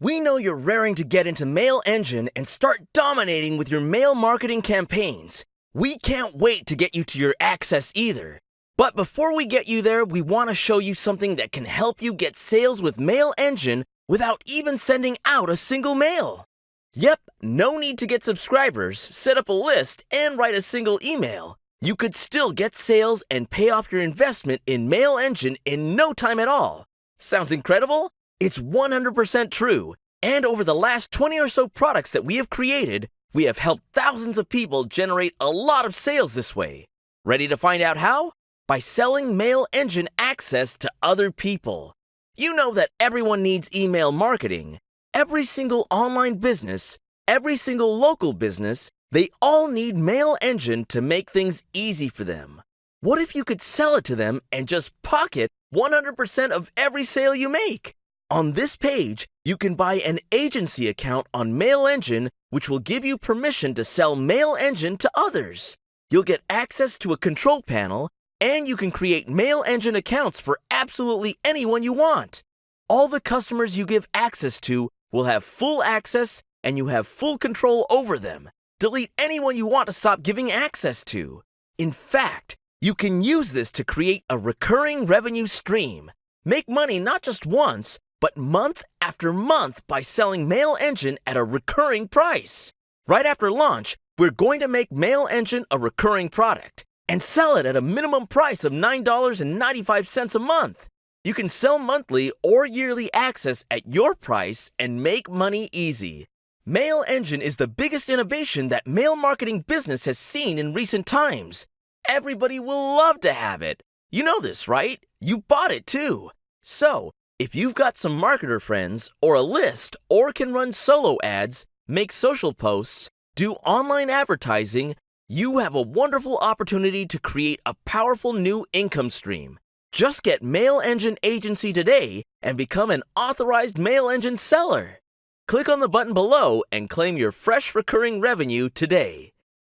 We know you're raring to get into MailEngine and start dominating with your mail marketing campaigns. We can't wait to get you to your access either. But before we get you there, we want to show you something that can help you get sales with MailEngine without even sending out a single mail. Yep, no need to get subscribers, set up a list, and write a single email. You could still get sales and pay off your investment in MailEngine in no time at all. Sounds incredible? It's 100% true. And over the last 20 or so products that we have created, we have helped thousands of people generate a lot of sales this way. Ready to find out how? By selling MailEngine access to other people. You know that everyone needs email marketing. Every single online business, every single local business, they all need MailEngine to make things easy for them. What if you could sell it to them and just pocket 100% of every sale you make? On this page, you can buy an agency account on MailEngine, which will give you permission to sell MailEngine to others. You'll get access to a control panel, and you can create MailEngine accounts for absolutely anyone you want. All the customers you give access to will have full access, and you have full control over them. Delete anyone you want to stop giving access to. In fact, you can use this to create a recurring revenue stream. Make money not just once, but month after month by selling MailEngine at a recurring price. Right after launch, we're going to make MailEngine a recurring product and sell it at a minimum price of $9.95 a month. You can sell monthly or yearly access at your price and make money easy. MailEngine is the biggest innovation that mail marketing business has seen in recent times. Everybody will love to have it. You know this, right? You bought it too. So, if you've got some marketer friends or a list or can run solo ads, make social posts, do online advertising, you have a wonderful opportunity to create a powerful new income stream. Just get MailEngine Agency today and become an authorized MailEngine seller. Click on the button below and claim your fresh recurring revenue today.